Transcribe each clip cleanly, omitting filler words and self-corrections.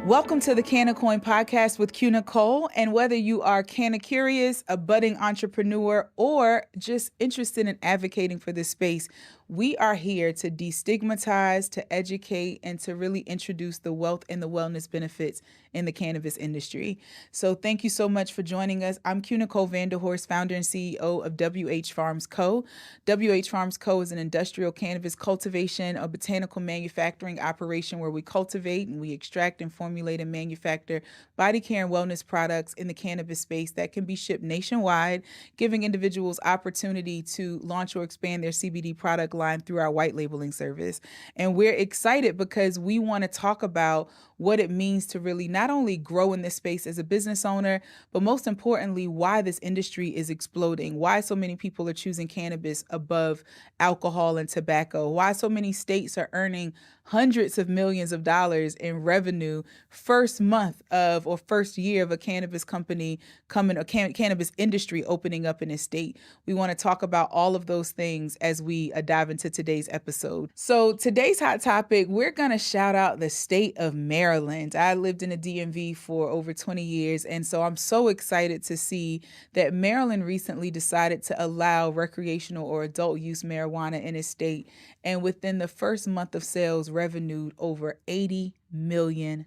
Welcome to the Canna Coin podcast with Q Nicole. And whether you are Canna curious, a budding entrepreneur, or just interested in advocating for this space, we are here to destigmatize, to educate, and to really introduce the wealth and the wellness benefits in the cannabis industry. So thank you so much for joining us. I'm Q Nicole Vanderhorst, founder and CEO of WH Farms Co. WH Farms Co. is an industrial cannabis cultivation, a botanical manufacturing operation where we cultivate and we extract and formulate and manufacture body care and wellness products in the cannabis space that can be shipped nationwide, giving individuals opportunity to launch or expand their CBD product line through our white labeling service. And we're excited because we want to talk about what it means to really not only grow in this space as a business owner, but most importantly, why this industry is exploding, why so many people are choosing cannabis above alcohol and tobacco, why so many states are earning hundreds of millions of dollars in revenue first month of or first year of a cannabis company coming, a cannabis industry opening up in a state. We want to talk about all of those things as we dive into today's episode. So today's hot topic, we're going to shout out the state of Maryland. I lived in the DMV for over 20 years, and so I'm so excited to see that Maryland recently decided to allow recreational or adult use marijuana in its state, and within the first month of sales, revenued over $80 million.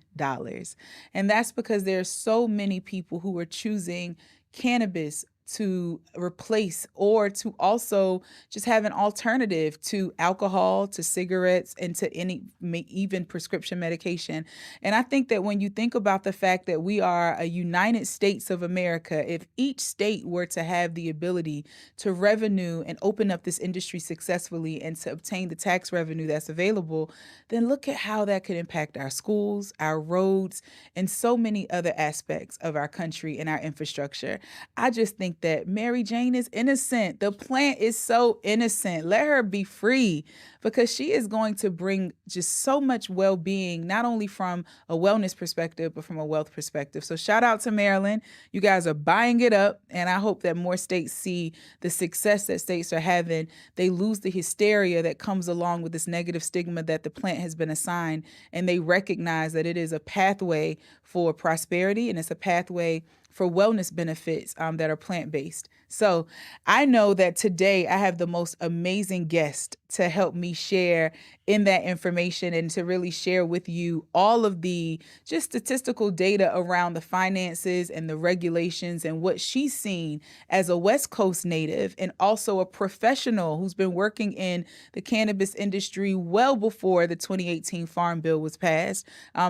And that's because there are so many people who are choosing cannabis to replace or to also just have an alternative to alcohol, to cigarettes, and to any even prescription medication. And I think that when you think about the fact that we are a United States of America, if each state were to have the ability to revenue and open up this industry successfully and to obtain the tax revenue that's available, then look at how that could impact our schools, our roads, and so many other aspects of our country and our infrastructure. I just think that Mary Jane is innocent. The plant is so innocent. Let her be free, because she is going to bring just so much well-being, not only from a wellness perspective, but from a wealth perspective. So shout out to Maryland. You guys are buying it up, and I hope that more states see the success that states are having. They lose the hysteria that comes along with this negative stigma that the plant has been assigned, and they recognize that it is a pathway for prosperity, and it's a pathway for wellness benefits that are plant-based. So I know that today I have the most amazing guest to help me share in that information and to really share with you all of the just statistical data around the finances and the regulations and what she's seen as a West Coast native and also a professional who's been working in the cannabis industry well before the 2018 Farm Bill was passed.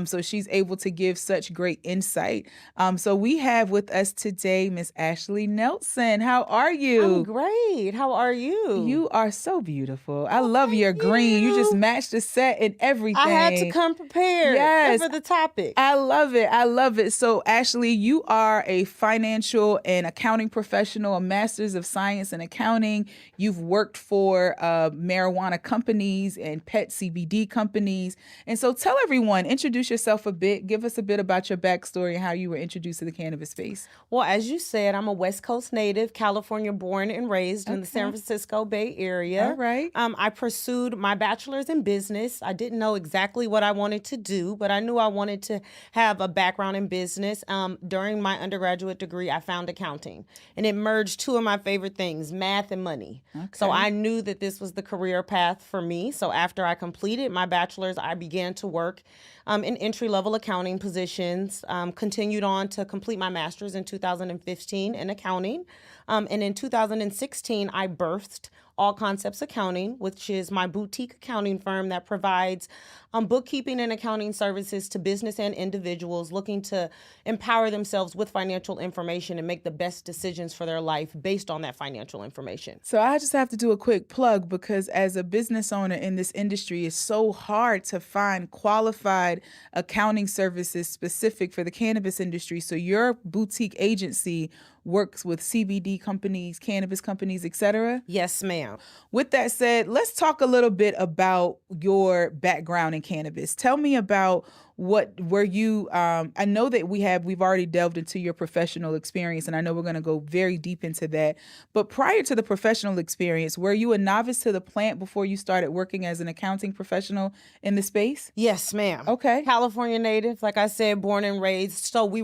So she's able to give such great insight. So we have with us today Miss Ashley Nelson. How are you? I'm great. How are you? You are so beautiful. I love your green. You just matched the set and everything. I had to come prepared for the topic. I love it. I love it. So Ashley, you are a financial and accounting professional, a master's of science in accounting. You've worked for marijuana companies and pet CBD companies. And so tell everyone, introduce yourself a bit, give us a bit about your backstory and how you were introduced to the cannabis space. Well, as you said, I'm a West Coast native, California born and raised in the San Francisco Bay Area. All right. I pursued my bachelor's in business. I didn't know exactly what I wanted to do, but I knew I wanted to have a background in business. During my undergraduate degree, I found accounting, and it merged two of my favorite things, math and money. Okay. So I knew that this was the career path for me. So after I completed my bachelor's, I began to work in entry-level accounting positions, continued on to complete my master's in 2015 in accounting. And in 2016, I birthed All Concepts Accounting, which is my boutique accounting firm that provides bookkeeping and accounting services to business and individuals looking to empower themselves with financial information and make the best decisions for their life based on that financial information. So I just have to do a quick plug, because as a business owner in this industry, it's so hard to find qualified accounting services specific for the cannabis industry. So your boutique agency works with CBD companies, cannabis companies, etc.? Yes, ma'am. With that said, let's talk a little bit about your background in cannabis. Tell me about what were you, I know that we've already delved into your professional experience, and I know we're going to go very deep into that. But prior to the professional experience, were you a novice to the plant before you started working as an accounting professional in the space? Yes, ma'am. Okay. California native, like I said, born and raised. So we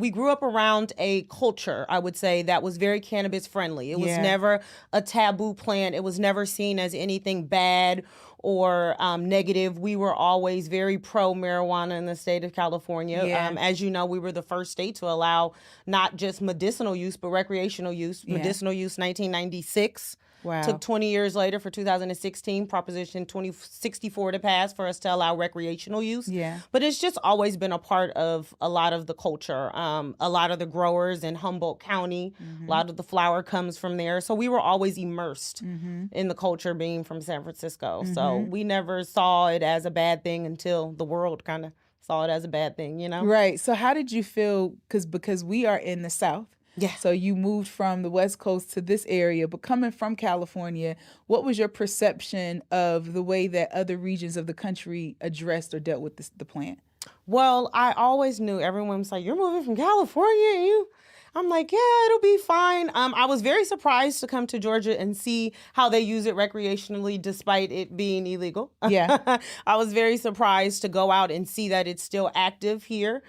grew up around a culture, I would say, that was very cannabis friendly. It was Yeah. never a taboo plant. It was never seen as anything bad or negative. We were always very pro marijuana in the state of California. Yeah. As you know, we were the first state to allow not just medicinal use, but recreational use. Yeah. Medicinal use, 1996. Wow. Took 20 years later for 2016, Proposition 2064 to pass for us to allow recreational use. Yeah. But it's just always been a part of a lot of the culture. A lot of the growers in Humboldt County, a lot of the flower comes from there. So we were always immersed in the culture being from San Francisco. So we never saw it as a bad thing until the world kind of saw it as a bad thing, you know? Right. So how did you feel? Because we are in the South. Yeah. So you moved from the West Coast to this area, but coming from California, what was your perception of the way that other regions of the country addressed or dealt with the plant? Well, I always knew everyone was like, "You're moving from California, and you." I'm like, "Yeah, it'll be fine." I was very surprised to come to Georgia and see how they use it recreationally, despite it being illegal. Yeah. I was very surprised to go out and see that it's still active here,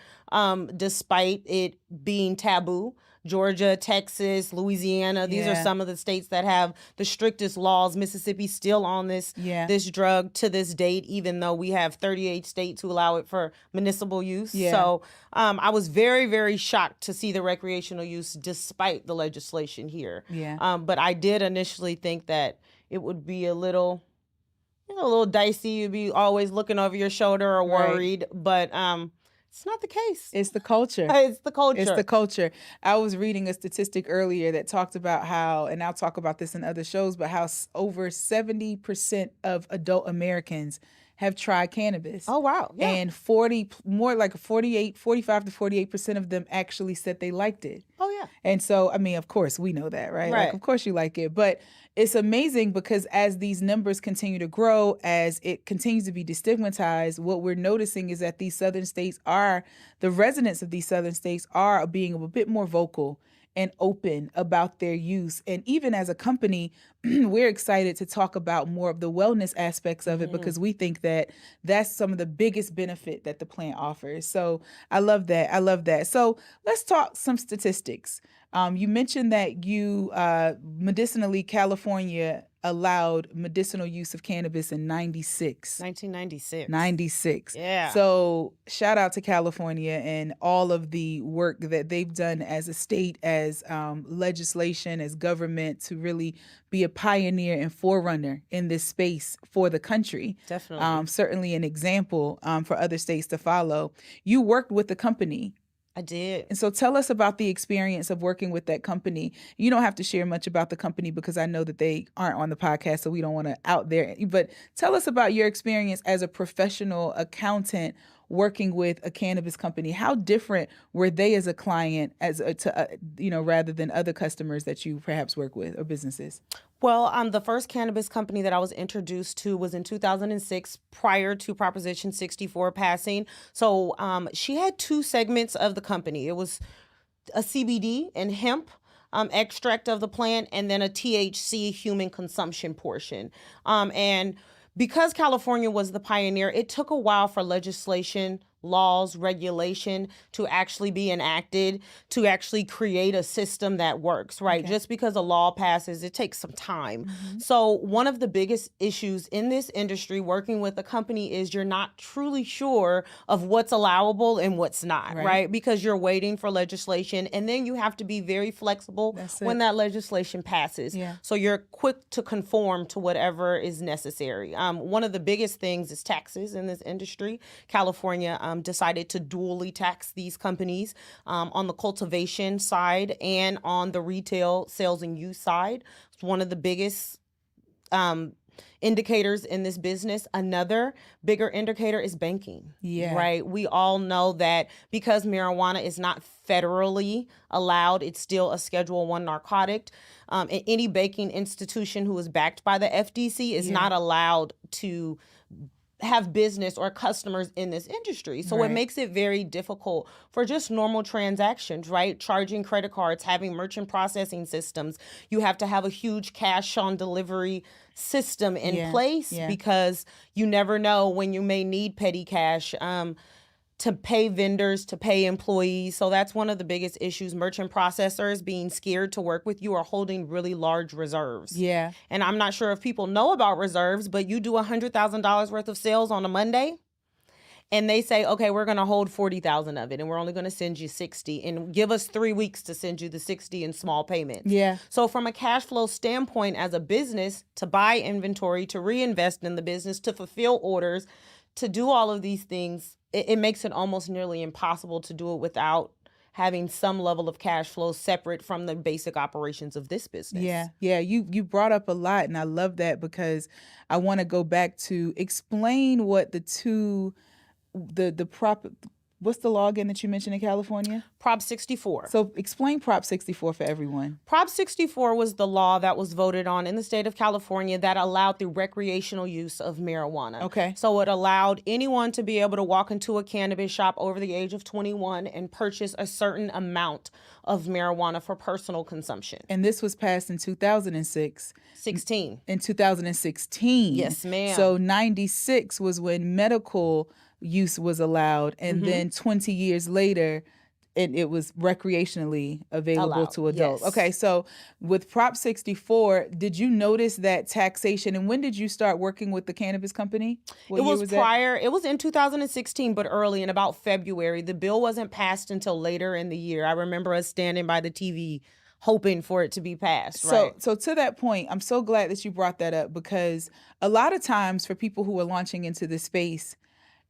despite it being taboo. Georgia, Texas, Louisiana. These are Yeah. some of the states that have the strictest laws. Mississippi's still on this drug to this date, even though we have 38 states who allow it for municipal use. Yeah. So I was very, very shocked to see the recreational use despite the legislation here. Yeah. But I did initially think that it would be a little dicey. You'd be always looking over your shoulder or Right. worried. But it's not the case. It's the culture. It's the culture. It's the culture. I was reading a statistic earlier that talked about how, and I'll talk about this in other shows, but how over 70% of adult Americans have tried cannabis. Oh, wow. Yeah. And 45 to 48% of them actually said they liked it. Oh, yeah. And so, I mean, of course, we know that, right? Like, Right. of course you like it. But it's amazing because as these numbers continue to grow, as it continues to be destigmatized, what we're noticing is that the residents of these southern states are being a bit more vocal and open about their use. And even as a company, we're excited to talk about more of the wellness aspects of it because we think that that's some of the biggest benefit that the plant offers. So I love that. I love that. So let's talk some statistics. You mentioned that you medicinally, California allowed medicinal use of cannabis in 96. 1996. 96. Yeah. So shout out to California and all of the work that they've done as a state, as legislation, as government to really be a pioneer and forerunner in this space for the country. Definitely. Certainly an example for other states to follow. You worked with the company. I did. And so tell us about the experience of working with that company. You don't have to share much about the company because I know that they aren't on the podcast, so we don't want to out there. But tell us about your experience as a professional accountant working with a cannabis company. How different were they as a client rather than other customers that you perhaps work with or businesses? Well, the first cannabis company that I was introduced to was in 2006, prior to Proposition 64 passing. So she had two segments of the company. It was a CBD and hemp extract of the plant, and then a THC human consumption portion. And because California was the pioneer, it took a while for legislation, laws, regulation to actually be enacted, to actually create a system that works, right? Okay. Just because a law passes, it takes some time. So one of the biggest issues in this industry working with a company is you're not truly sure of what's allowable and what's not, right? Because you're waiting for legislation, and then you have to be very flexible when that legislation passes. Yeah. So you're quick to conform to whatever is necessary. One of the biggest things is taxes in this industry. California decided to dually tax these companies on the cultivation side and on the retail sales and use side. It's one of the biggest indicators in this business. Another bigger indicator is banking. Yeah. Right. We all know that because marijuana is not federally allowed, it's still a Schedule I narcotic. And any banking institution who is backed by the FDC is not allowed to have business or customers in this industry. So it makes it very difficult for just normal transactions, right? Charging credit cards, having merchant processing systems. You have to have a huge cash on delivery system in place because you never know when you may need petty cash. To pay vendors, to pay employees. So that's one of the biggest issues. Merchant processors being scared to work with you or holding really large reserves. Yeah. And I'm not sure if people know about reserves, but you do $100,000 worth of sales on a Monday, and they say, okay, we're going to hold 40,000 of it, and we're only going to send you 60, and give us 3 weeks to send you the 60 in small payments. Yeah. So from a cash flow standpoint, as a business, to buy inventory, to reinvest in the business, to fulfill orders, to do all of these things, it makes it almost nearly impossible to do it without having some level of cash flow separate from the basic operations of this business. Yeah. You brought up a lot, and I love that because I want to go back to explain what the prop. What's the law again that you mentioned in California? Prop 64. So explain Prop 64 for everyone. Prop 64 was the law that was voted on in the state of California that allowed the recreational use of marijuana. Okay. So it allowed anyone to be able to walk into a cannabis shop over the age of 21 and purchase a certain amount of marijuana for personal consumption. And this was passed in 2006. 16. In 2016. Yes, ma'am. So 96 was when medical use was allowed, and then 20 years later it was recreationally available to adults. Yes. Okay, so with Prop 64, did you notice that taxation, and when did you start working with the cannabis company? What It year was that? prior. It was in 2016, but early, in about February. The bill wasn't passed until later in the year. I remember us standing by the TV hoping for it to be passed. Right? So to that point, I'm so glad that you brought that up, because a lot of times for people who are launching into this space,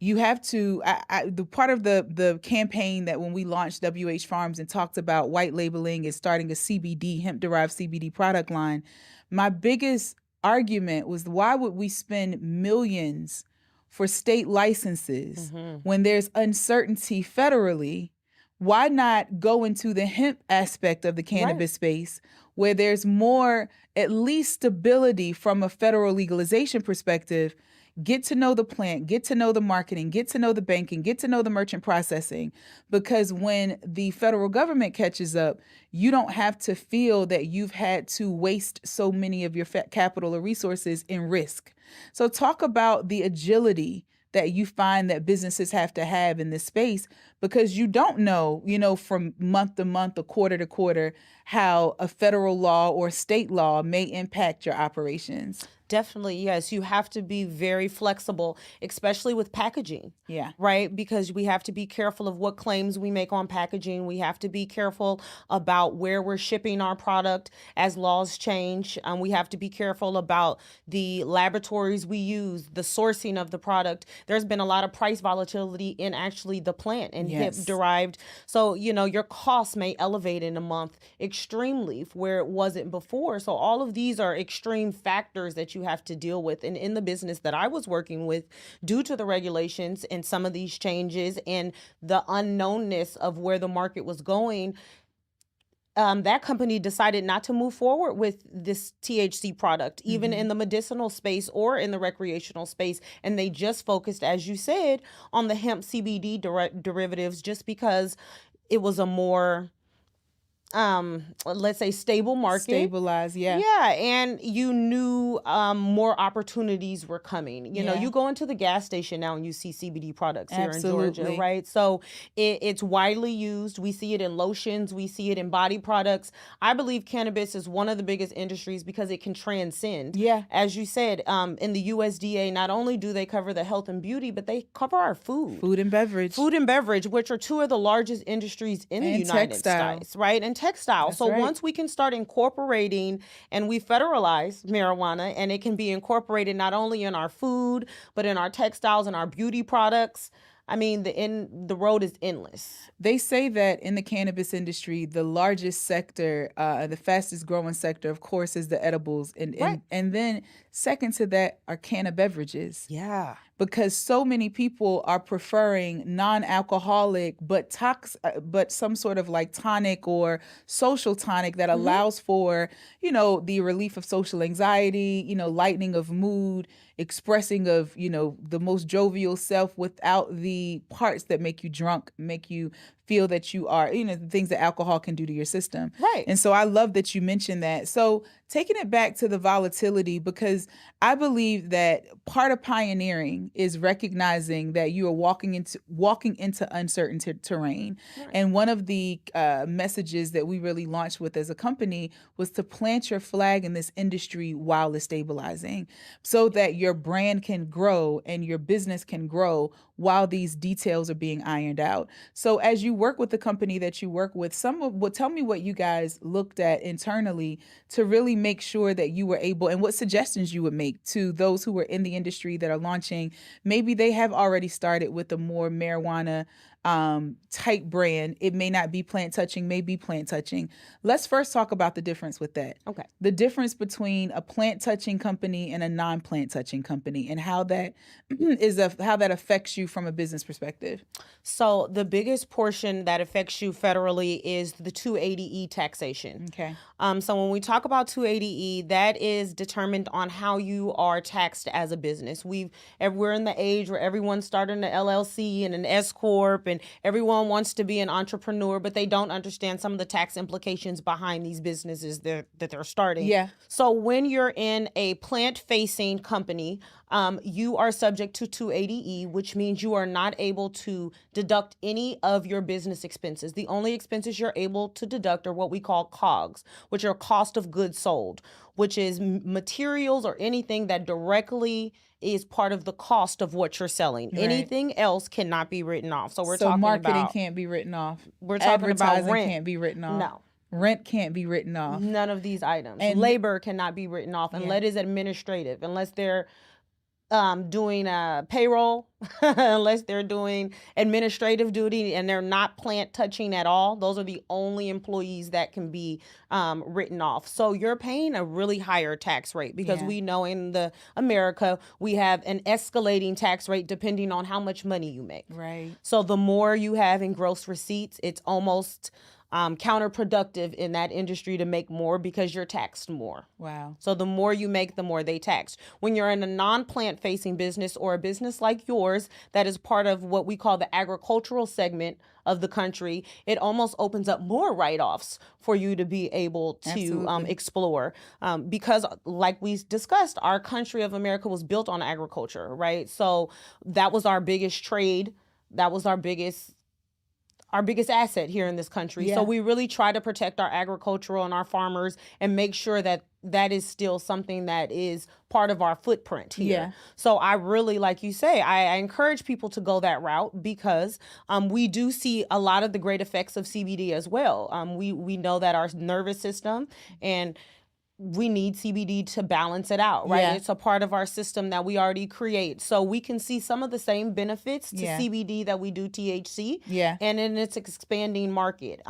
you have to, the part of the campaign that when we launched WH Farms and talked about white labeling and starting a CBD, hemp-derived CBD product line, my biggest argument was, why would we spend millions for state licenses when there's uncertainty federally? Why not go into the hemp aspect of the cannabis space, where there's more, at least, stability from a federal legalization perspective? Get to know the plant, get to know the marketing, get to know the banking, get to know the merchant processing. Because when the federal government catches up, you don't have to feel that you've had to waste so many of your capital or resources in risk. So talk about the agility that you find that businesses have to have in this space, because you don't know, from month to month or quarter to quarter, how a federal law or state law may impact your operations. Definitely, yes. You have to be very flexible, especially with packaging. Yeah. Right? Because we have to be careful of what claims we make on packaging. We have to be careful about where we're shipping our product as laws change. We have to be careful about the laboratories we use, the sourcing of the product. There's been a lot of price volatility in actually the plant and hemp derived. So, your costs may elevate in a month extremely where it wasn't before. So all of these are extreme factors that you have to deal with. And in the business that I was working with, due to the regulations and some of these changes and the unknownness of where the market was going, that company decided not to move forward with this THC product, even in the medicinal space or in the recreational space. And they just focused, as you said, on the hemp CBD derivatives, just because it was a more let's say stable market. Stabilized, yeah. Yeah, and you knew more opportunities were coming. You go into the gas station now and you see CBD products here in Georgia, right? So it's widely used. We see it in lotions. We see it in body products. I believe cannabis is one of the biggest industries because it can transcend. Yeah. As you said, in the USDA, not only do they cover the health and beauty, but they cover our food. Food and beverage. Food and beverage, which are two of the largest industries in the United States, right? And textile. That's so right. Once we can start incorporating, and we federalize marijuana, and it can be incorporated not only in our food, but in our textiles and our beauty products, I mean, the road is endless. They say that in the cannabis industry, the largest sector, the fastest growing sector, of course, is the edibles. And then second to that are cannabis beverages. Yeah. because so many people are preferring non-alcoholic but but some sort of like tonic or social tonic that allows for, the relief of social anxiety, lightening of mood, expressing of, the most jovial self without the parts that make you drunk, make you feel that you are, the things that alcohol can do to your system. Right. And so I love that you mentioned that. So taking it back to the volatility, because I believe that part of pioneering is recognizing that you are walking into uncertain terrain. Right. And one of the messages that we really launched with as a company was to plant your flag in this industry while it's stabilizing, so that your brand can grow and your business can grow while these details are being ironed out. So as you work with the company that you work with, tell me what you guys looked at internally to really make sure that you were able, and what suggestions you would make to those who are in the industry that are launching. Maybe they have already started with a more marijuana type brand. It may not be plant touching, may be plant touching. Let's first talk about the difference with that. Okay. The difference between a plant touching company and a non-plant touching company, and how that how that affects you from a business perspective. So the biggest portion that affects you federally is the 280E taxation. Okay. So when we talk about 280E, that is determined on how you are taxed as a business. We're in the age where everyone's starting an LLC and an S corp, and everyone wants to be an entrepreneur, but they don't understand some of the tax implications behind these businesses that they're starting. Yeah. So when you're in a plant-facing company, you are subject to 280E, which means you are not able to deduct any of your business expenses. The only expenses you're able to deduct are what we call COGS, which are cost of goods sold, which is materials or anything that directly is part of the cost of what you're selling. Right. Anything else cannot be written off. So marketing can't be written off. We're talking about advertising rent. Can't be written off. No. Rent can't be written off. None of these items. And labor cannot be written off unless it's administrative, unless they're doing payroll, unless they're doing administrative duty and they're not plant touching at all. Those are the only employees that can be written off. So you're paying a really higher tax rate because we know in America, we have an escalating tax rate depending on how much money you make. Right. So the more you have in gross receipts, it's almost counterproductive in that industry to make more because you're taxed more. Wow. So the more you make, the more they tax. When you're in a non-plant facing business or a business like yours that is part of what we call the agricultural segment of the country, it almost opens up more write-offs for you to be able to explore. Because like we discussed, our country of America was built on agriculture, right? So that was our biggest trade. That was our biggest asset here in this country. Yeah. So we really try to protect our agricultural and our farmers and make sure that that is still something that is part of our footprint here. Yeah. So I really, like you say, I encourage people to go that route because we do see a lot of the great effects of CBD as well. We know that our nervous system and we need CBD to balance it out, right? Yeah. It's a part of our system that we already create. So we can see some of the same benefits to CBD that we do THC. Yeah. And in its expanding market.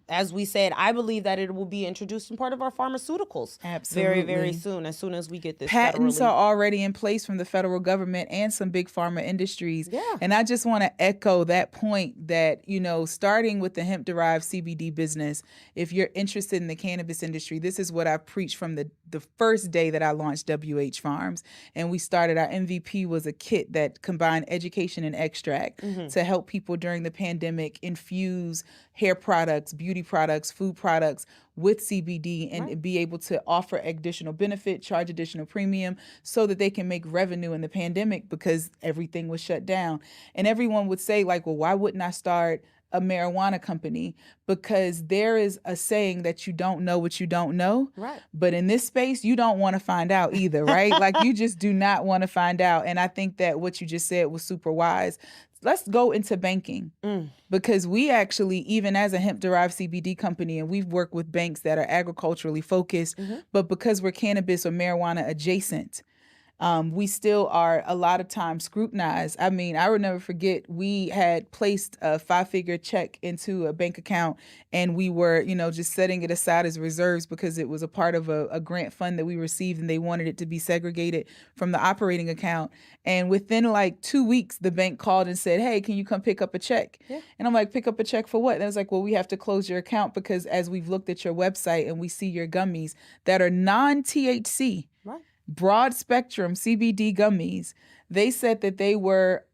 As we said, I believe that it will be introduced in part of our pharmaceuticals Absolutely. very soon, as soon as we get this Patents federally. are already in place from the federal government and some big pharma industries. Yeah. And I just want to echo that point that, starting with the hemp-derived CBD business, if you're interested in the cannabis industry, this is what I preached from the first day that I launched WH Farms. And we started, our MVP was a kit that combined education and extract to help people during the pandemic infuse hair products, beauty products, food products with CBD and be able to offer additional benefit, charge additional premium so that they can make revenue in the pandemic because everything was shut down. And everyone would say like, well, why wouldn't I start a marijuana company? Because there is a saying that you don't know what you don't know. Right. But in this space, you don't want to find out either, right? Like you just do not want to find out. And I think that what you just said was super wise. Let's go into banking because we actually, even as a hemp-derived CBD company, and we've worked with banks that are agriculturally focused, but because we're cannabis or marijuana adjacent, We still are a lot of times scrutinized. I mean, I will never forget, we had placed a 5-figure check into a bank account, and we were, just setting it aside as reserves because it was a part of a grant fund that we received, and they wanted it to be segregated from the operating account. And within like 2 weeks, the bank called and said, "Hey, can you come pick up a check?" Yeah. And I'm like, "Pick up a check for what?" And I was like, "Well, we have to close your account because as we've looked at your website and we see your gummies that are non-THC, Right. broad spectrum CBD gummies, they said that they were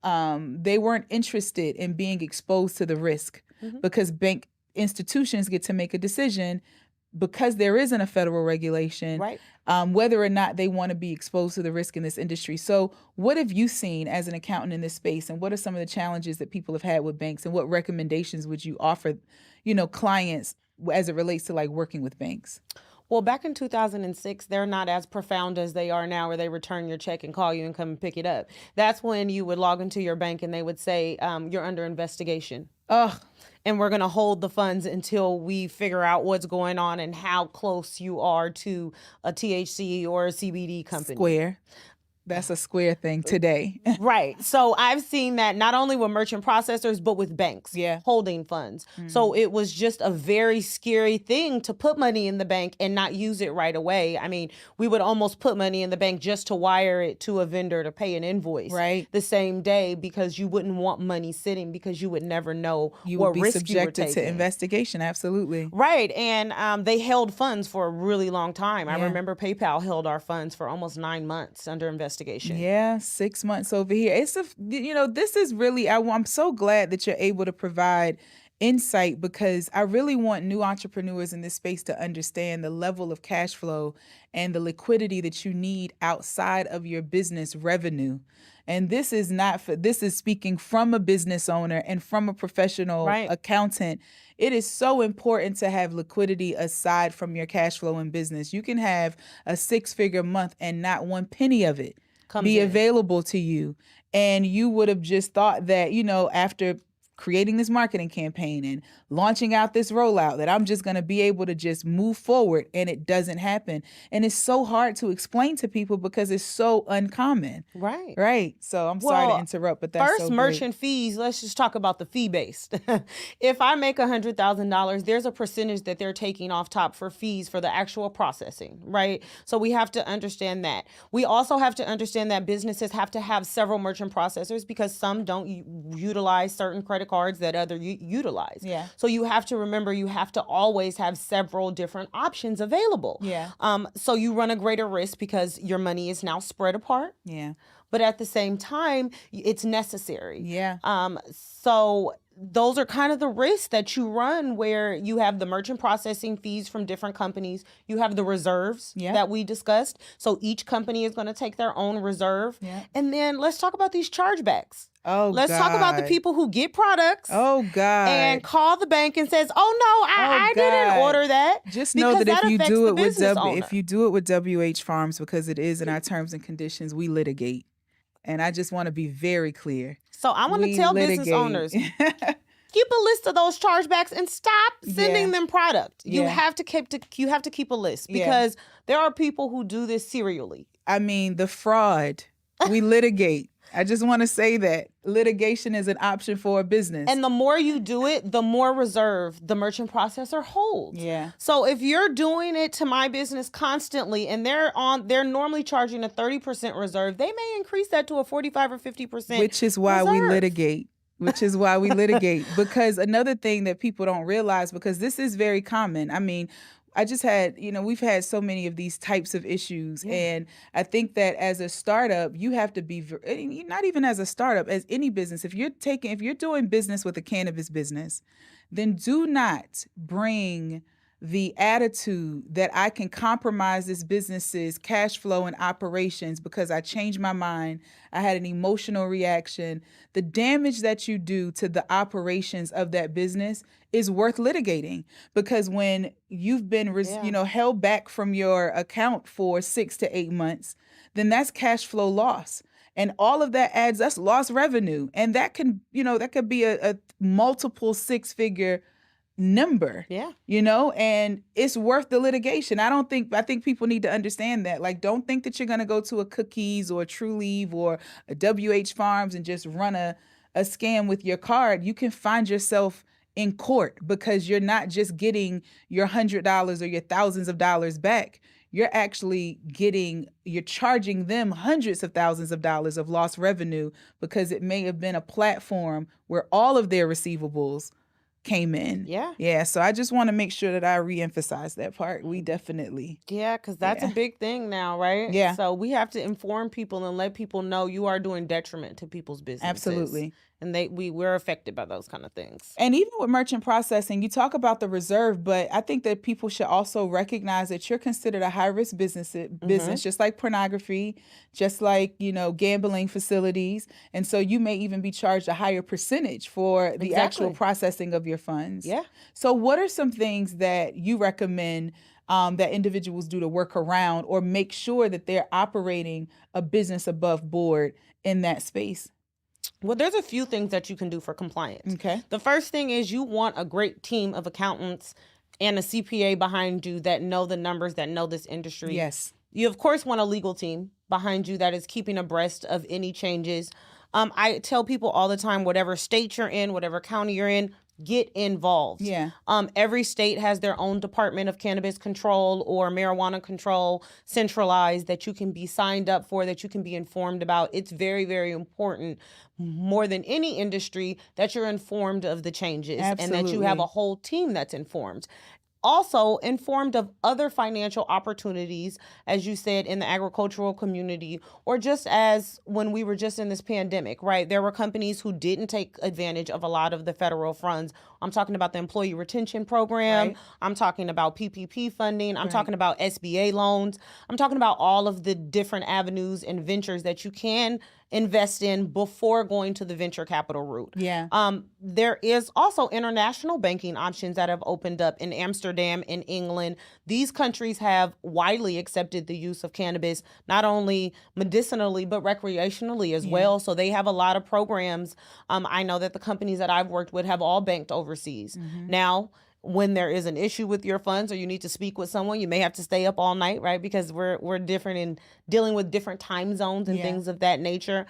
they weren't interested in being exposed to the risk because bank institutions get to make a decision because there isn't a federal regulation, Right. whether or not they want to be exposed to the risk in this industry." So what have you seen as an accountant in this space, and what are some of the challenges that people have had with banks, and what recommendations would you offer, clients as it relates to like working with banks? Well, back in 2006, they're not as profound as they are now, where they return your check and call you and come and pick it up. That's when you would log into your bank and they would say, you're under investigation. Ugh. And we're going to hold the funds until we figure out what's going on and how close you are to a THC or a CBD company. Square. That's a Square thing today. Right. So I've seen that not only with merchant processors, but with banks holding funds. So it was just a very scary thing to put money in the bank and not use it right away. I mean, we would almost put money in the bank just to wire it to a vendor to pay an invoice the same day, because you wouldn't want money sitting, because you would never know You what would be risk you were subjected to taking. investigation. Absolutely. Right. And they held funds for a really long time. I remember PayPal held our funds for almost 9 months under investigation. Yeah, 6 months over here. This is really, I'm so glad that you're able to provide insight, because I really want new entrepreneurs in this space to understand the level of cash flow and the liquidity that you need outside of your business revenue. And this is speaking from a business owner and from a professional accountant. It is so important to have liquidity aside from your cash flow in business. You can have a 6-figure month and not one penny of it be available to you. And you would have just thought that, after creating this marketing campaign and launching out this rollout, that I'm just going to be able to just move forward, and it doesn't happen. And it's so hard to explain to people because it's so uncommon. Right. So I'm sorry to interrupt, but that's first, merchant fees, let's just talk about the fee based. If I make $100,000, there's a percentage that they're taking off top for fees for the actual processing, right? So we have to understand that. We also have to understand that businesses have to have several merchant processors, because some don't utilize certain credit cards that others utilize. Yeah. So you have to remember, you have to always have several different options available. Yeah. So you run a greater risk because your money is now spread apart. Yeah. But at the same time, it's necessary. Yeah. So those are kind of the risks that you run, where you have the merchant processing fees from different companies. You have the reserves that we discussed. So each company is going to take their own reserve. Yeah. And then let's talk about these chargebacks. Let's God. talk about the people who get products. Oh, God. And call the bank and says, "Oh no, I didn't order that." Just know that if you do it with WH Farms, because it is in our terms and conditions, we litigate. And I just want to be very clear. So I want to tell business owners, keep a list of those chargebacks and stop sending them product. You have to keep a list, because there are people who do this serially. I mean, the fraud, we litigate. I just want to say that litigation is an option for a business. And the more you do it, the more reserve the merchant processor holds. Yeah. So if you're doing it to my business constantly, and they're normally charging a 30% reserve, they may increase that to a 45 or 50%. Which is why we litigate. Because another thing that people don't realize, because this is very common. I mean, I just had, we've had so many of these types of issues. And I think that as a startup, you have to be, not even as a startup, as any business, if you're doing business with a cannabis business, then do not bring the attitude that I can compromise this business's cash flow and operations because I changed my mind. I had an emotional reaction. The damage that you do to the operations of that business is worth litigating, because when you've been held back from your account for 6 to 8 months, then that's cash flow loss. And all of that adds us lost revenue. And that can, that could be a multiple 6-figure number. Yeah. And it's worth the litigation. I think people need to understand that. Like, don't think that you're going to go to a Cookies or a True Leave or a WH Farms and just run a scam with your card. You can find yourself in court because you're not just getting your $100 or your thousands of dollars back. You're charging them hundreds of thousands of dollars of lost revenue because it may have been a platform where all of their receivables came in. Yeah. Yeah. So I just want to make sure that I reemphasize that part. We definitely. Yeah, because that's a big thing now, right? Yeah. So we have to inform people and let people know you are doing detriment to people's businesses. Absolutely. And we're affected by those kind of things. And even with merchant processing, you talk about the reserve, but I think that people should also recognize that you're considered a high-risk business, just like pornography, just like, gambling facilities. And so you may even be charged a higher percentage for the actual processing of your funds. Yeah. So what are some things that you recommend that individuals do to work around or make sure that they're operating a business above board in that space? Well, there's a few things that you can do for compliance. Okay. The first thing is you want a great team of accountants and a CPA behind you that know the numbers, that know this industry. Yes. You, of course, want a legal team behind you that is keeping abreast of any changes. I tell people all the time, whatever state you're in, whatever county you're in, get involved. Yeah. Every state has their own Department of Cannabis Control or Marijuana Control centralized that you can be signed up for, that you can be informed about. It's very, very important, more than any industry, that you're informed of the changes. Absolutely. And that you have a whole team that's informed. Also informed of other financial opportunities, as you said, in the agricultural community, or just as when we were just in this pandemic, right? There were companies who didn't take advantage of a lot of the federal funds. I'm talking about the Employee Retention Program. Right. I'm talking about PPP funding. I'm talking about SBA loans. I'm talking about all of the different avenues and ventures that you can invest in before going to the venture capital route. Yeah. There is also international banking options that have opened up in Amsterdam, in England. These countries have widely accepted the use of cannabis, not only medicinally, but recreationally as well. So they have a lot of programs. I know that the companies that I've worked with have all banked overseas. Mm-hmm. Now, when there is an issue with your funds or you need to speak with someone, you may have to stay up all night, right? Because we're different in dealing with different time zones and things of that nature,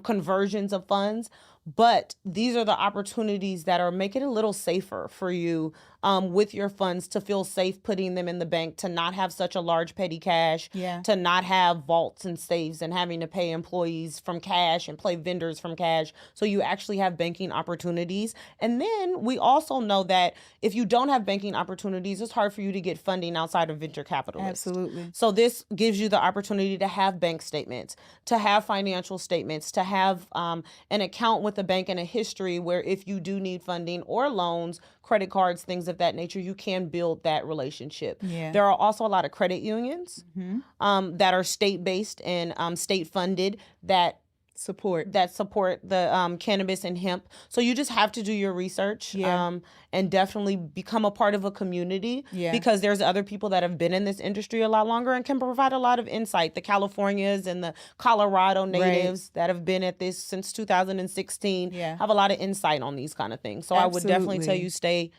conversions of funds. But these are the opportunities that are making it a little safer for you with your funds, to feel safe putting them in the bank, to not have such a large petty cash, to not have vaults and safes and having to pay employees from cash and pay vendors from cash. So you actually have banking opportunities. And then we also know that if you don't have banking opportunities, it's hard for you to get funding outside of venture capitalists. Absolutely. So this gives you the opportunity to have bank statements, to have financial statements, to have an account with the bank and a history where if you do need funding or loans, credit cards, things of that nature, you can build that relationship. Yeah. There are also a lot of credit unions that are state-based and state-funded that support the cannabis and hemp. So you just have to do your research and definitely become a part of a community because there's other people that have been in this industry a lot longer and can provide a lot of insight. The Californias and the Colorado natives that have been at this since 2016 have a lot of insight on these kind of things. So I would definitely tell you stay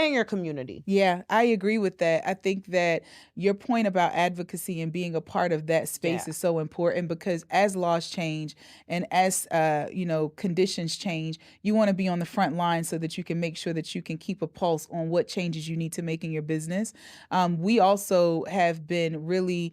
in your community. Yeah, I agree with that. I think that your point about advocacy and being a part of that space is so important because as laws change and as conditions change, you want to be on the front line so that you can make sure that you can keep a pulse on what changes you need to make in your business. We also have been really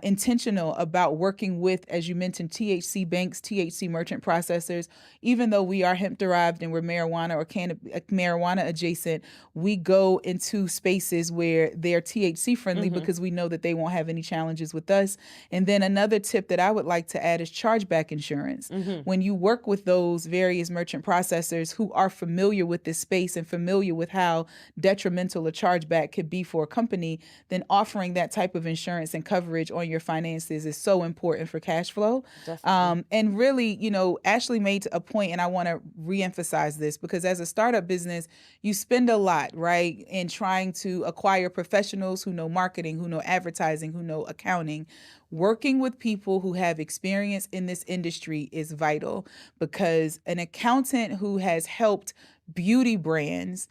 intentional about working with, as you mentioned, THC banks, THC merchant processors. Even though we are hemp derived and we're marijuana or marijuana adjacent, we go into spaces where they're THC friendly because we know that they won't have any challenges with us. And then another tip that I would like to add is chargeback insurance. When you work with those various merchant processors who are familiar with this space and familiar with how detrimental a chargeback could be for a company, then offering that type of insurance and coverage on your finances is so important for cash flow. And really, Ashley made a point, and I want to reemphasize this because as a startup business, you spend a lot, right, in trying to acquire professionals who know marketing, who know advertising, who know accounting. Working with people who have experience in this industry is vital because an accountant who has helped beauty brands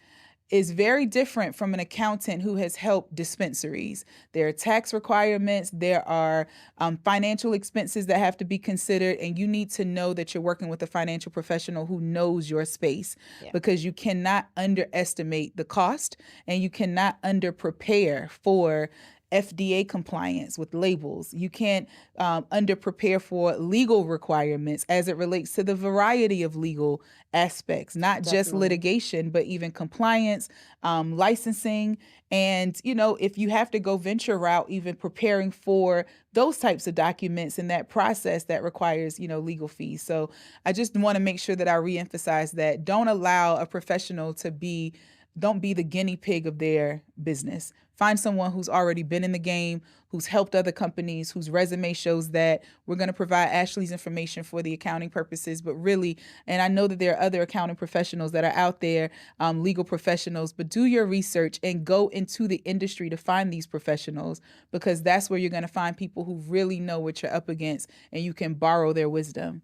is very different from an accountant who has helped dispensaries. There are tax requirements, there are financial expenses that have to be considered, and you need to know that you're working with a financial professional who knows your space, Yeah. because you cannot underestimate the cost and you cannot under prepare for FDA compliance with labels. You can't under prepare for legal requirements as it relates to the variety of legal aspects, not just Definitely. litigation, but even compliance, licensing. And, if you have to go venture route, even preparing for those types of documents and that process that requires, legal fees. So I just want to make sure that I reemphasize that. Don't allow a professional don't be the guinea pig of their business. Find someone who's already been in the game, who's helped other companies, whose resume shows that. We're going to provide Ashley's information for the accounting purposes, but really, and I know that there are other accounting professionals that are out there, legal professionals, but do your research and go into the industry to find these professionals, because that's where you're going to find people who really know what you're up against and you can borrow their wisdom.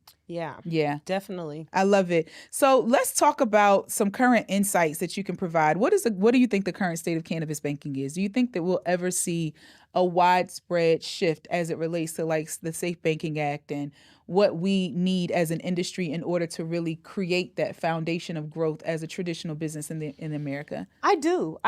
Yeah, definitely. I love it. So let's talk about some current insights that you can provide. What do you think the current state of cannabis banking is? Do you think that we'll ever see a widespread shift as it relates to like the Safe Banking Act and what we need as an industry in order to really create that foundation of growth as a traditional business in America? I do.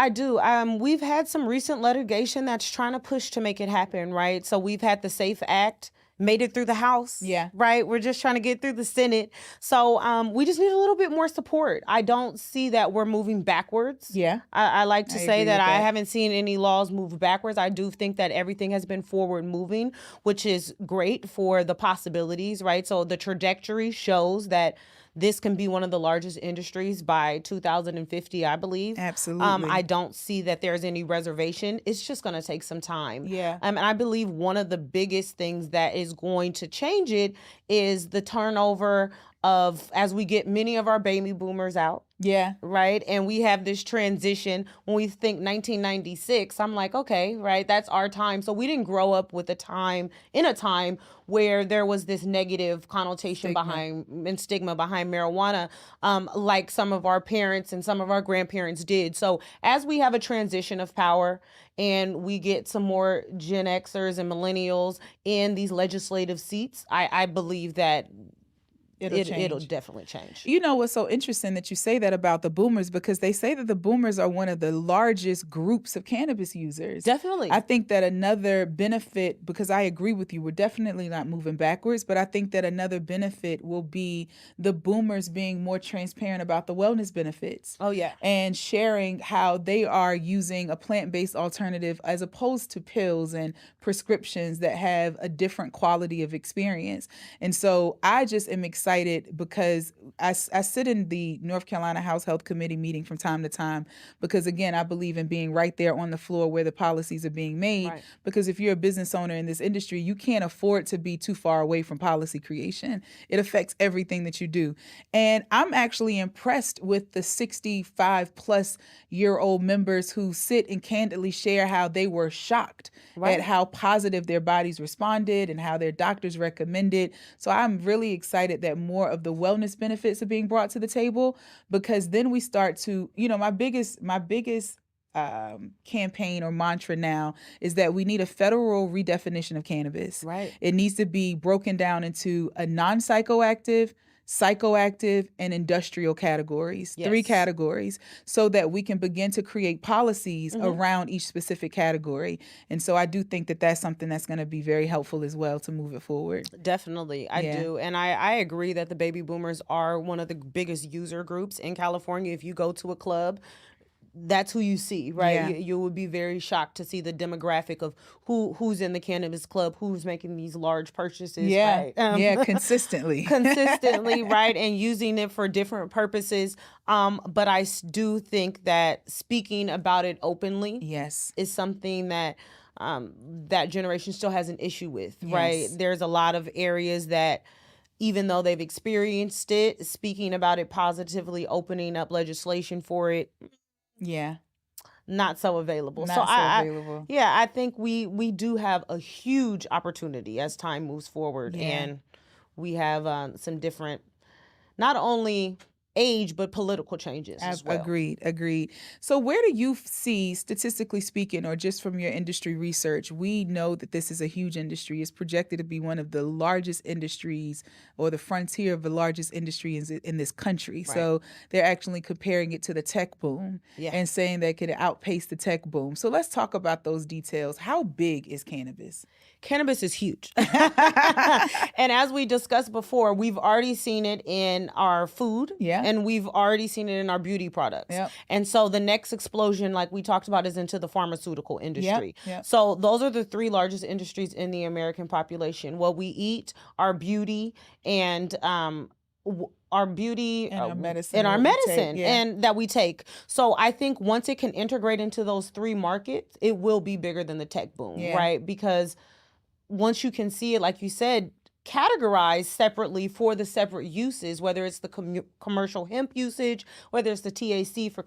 We've had some recent litigation that's trying to push to make it happen, right? So we've had the SAFE Act, made it through the House. Yeah. Right. We're just trying to get through the Senate. So we just need a little bit more support. I don't see that we're moving backwards. Yeah. I like to say agree that with I that. haven't seen any laws move backwards. I do think that everything has been forward moving, which is great for the possibilities, right? So the trajectory shows that this can be one of the largest industries by 2050, I believe. Absolutely. I don't see that there's any reservation. It's just going to take some time. Yeah. And I believe one of the biggest things that is going to change it is the turnover of, as we get many of our baby boomers out. Yeah. Right. And we have this transition. When we think 1996, I'm like, okay, right, that's our time. So we didn't grow up with a time where there was this negative connotation stigma behind marijuana, like some of our parents and some of our grandparents did. So as we have a transition of power and we get some more Gen Xers and millennials in these legislative seats, I believe that it'll definitely change. You know what's so interesting that you say that about the boomers, because they say that the boomers are one of the largest groups of cannabis users. Definitely. I think that another benefit, because I agree with you, we're definitely not moving backwards, but I think that another benefit will be the boomers being more transparent about the wellness benefits. Oh, yeah. And sharing how they are using a plant-based alternative as opposed to pills and prescriptions that have a different quality of experience. And so I just am excited because I sit in the North Carolina House Health Committee meeting from time to time, because again, I believe in being right there on the floor where the policies are being made. Right. Because if you're a business owner in this industry, you can't afford to be too far away from policy creation. It affects everything that you do. And I'm actually impressed with the 65 plus year old members who sit and candidly share how they were shocked at how positive their bodies responded and how their doctors recommended. So I'm really excited that more of the wellness benefits are being brought to the table, because then we start to, my biggest campaign or mantra now is that we need a federal redefinition of cannabis. Right. It needs to be broken down into a non-psychoactive, psychoactive, and industrial categories, 3 categories, so that we can begin to create policies around each specific category. And so I do think that that's something that's going to be very helpful as well to move it forward. Definitely. I do. And I agree that the baby boomers are one of the biggest user groups in California. If you go to a club, that's who you see, right? Yeah. You would be very shocked to see the demographic of who's in the cannabis club, who's making these large purchases. Yeah, right? Consistently. Right, and using it for different purposes. But I do think that speaking about it openly, is something that that generation still has an issue with, right? There's a lot of areas that, even though they've experienced it, speaking about it positively, opening up legislation for it, not so available. I think we do have a huge opportunity as time moves forward, and we have some different, not only age, but political changes as well. Agreed. So where do you see, statistically speaking, or just from your industry research, we know that this is a huge industry. It's projected to be one of the largest industries, or the frontier of the largest industries in this country. Right. So they're actually comparing it to the tech boom and saying that it could outpace the tech boom. So let's talk about those details. How big is cannabis? Cannabis is huge. And as we discussed before, we've already seen it in our food, and we've already seen it in our beauty products. And so the next explosion, like we talked about, is into the pharmaceutical industry. So those are the three largest industries in the American population. What we eat, our beauty, and our beauty and our medicine, and that we take. So I think once it can integrate into those three markets, it will be bigger than the tech boom, right? Because once you can see it, like you said, categorized separately for the separate uses, whether it's the commercial hemp usage, whether it's the THC for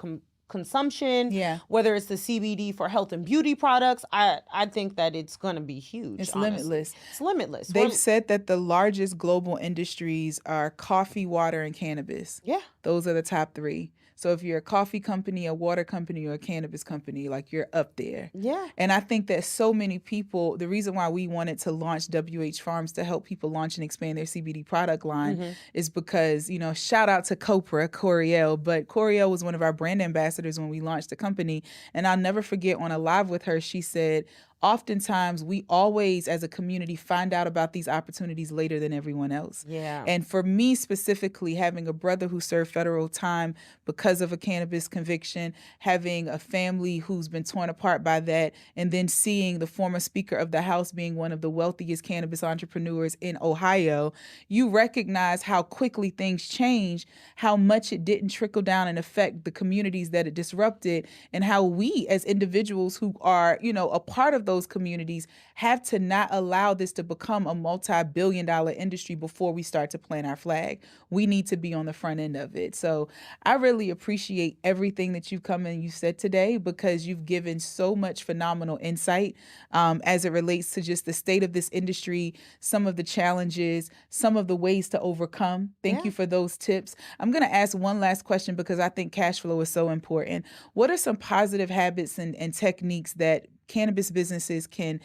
consumption, whether it's the CBD for health and beauty products, I think that it's going to be huge. It's honestly. limitless. It's limitless. They've said that the largest global industries are coffee, water, and cannabis. Those are the top three. So if you're a coffee company, a water company, or a cannabis company, like, you're up there. And I think that so many people, the reason why we wanted to launch WH Farms to help people launch and expand their CBD product line is because, you know, shout out to Coriel, but Coriel was one of our brand ambassadors when we launched the company. And I'll never forget, on a live with her, she said, oftentimes we always as a community find out about these opportunities later than everyone else. And for me specifically, having a brother who served federal time because of a cannabis conviction, having a family who's been torn apart by that, and then seeing the former Speaker of the House being one of the wealthiest cannabis entrepreneurs in Ohio, you recognize how quickly things change, how much it didn't trickle down and affect the communities that it disrupted, and how we as individuals who are, you know, a part of those communities have to not allow this to become a multi-billion-dollar industry before we start to plant our flag. We need to be on the front end of it. So I really appreciate everything that you've come and you said today, because you've given so much phenomenal insight as it relates to just the state of this industry, some of the challenges, some of the ways to overcome. Thank you for those tips. I'm going to ask one last question because I think cash flow is so important. What are some positive habits and techniques that cannabis businesses can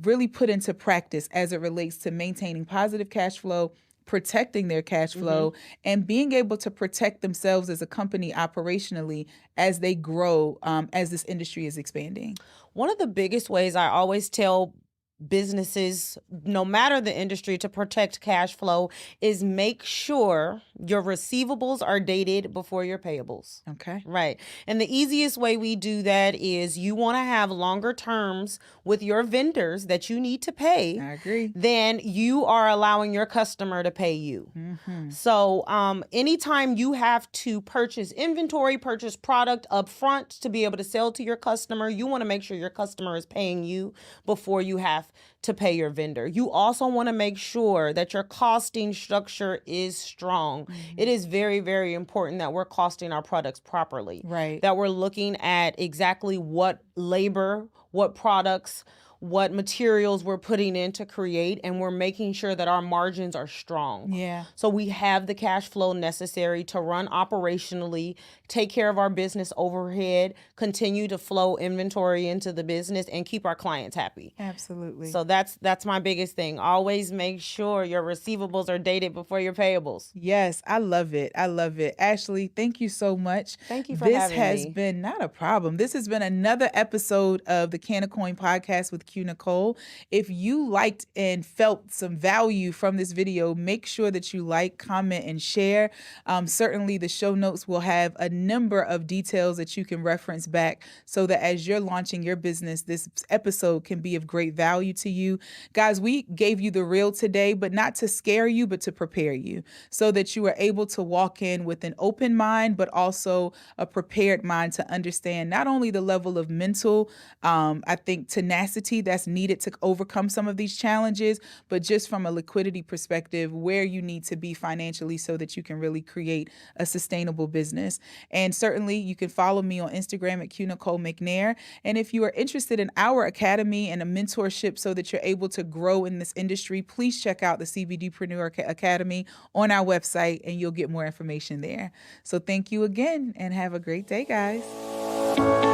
really put into practice as it relates to maintaining positive cash flow, protecting their cash flow, and being able to protect themselves as a company operationally as they grow, as this industry is expanding? One of the biggest ways I always tell businesses, no matter the industry, to protect cash flow is make sure your receivables are dated before your payables. Okay. Right. And the easiest way we do that is you want to have longer terms with your vendors that you need to pay. I agree. Than you are allowing your customer to pay you. So anytime you have to purchase inventory, purchase product up front to be able to sell to your customer, you want to make sure your customer is paying you before you have to pay your vendor. You also want to make sure that your costing structure is strong. It is very, very important that we're costing our products properly. Right. That we're looking at exactly what labor, what products, what materials we're putting in to create, and we're making sure that our margins are strong. Yeah. So we have the cash flow necessary to run operationally, take care of our business overhead, continue to flow inventory into the business, and keep our clients happy. Absolutely. So that's my biggest thing. Always make sure your receivables are dated before your payables. Yes, I love it. I love it. Ashley, thank you so much. Thank you for this having has me. been not a problem. This has been another episode of the Can of Coin podcast with Q Nicole. If you liked and felt some value from this video, make sure that you like, comment, and share. Certainly the show notes will have a number of details that you can reference back so that as you're launching your business, this episode can be of great value to you. Guys, we gave you the real today, but not to scare you, but to prepare you so that you are able to walk in with an open mind, but also a prepared mind to understand not only the level of mental, I think, tenacity liquidity that's needed to overcome some of these challenges, but just from a liquidity perspective, where you need to be financially so that you can really create a sustainable business. And certainly you can follow me on Instagram at QNicoleMcNair. And if you are interested in our academy and a mentorship so that you're able to grow in this industry, please check out the CBDpreneur Academy on our website and you'll get more information there. So thank you again and have a great day, guys.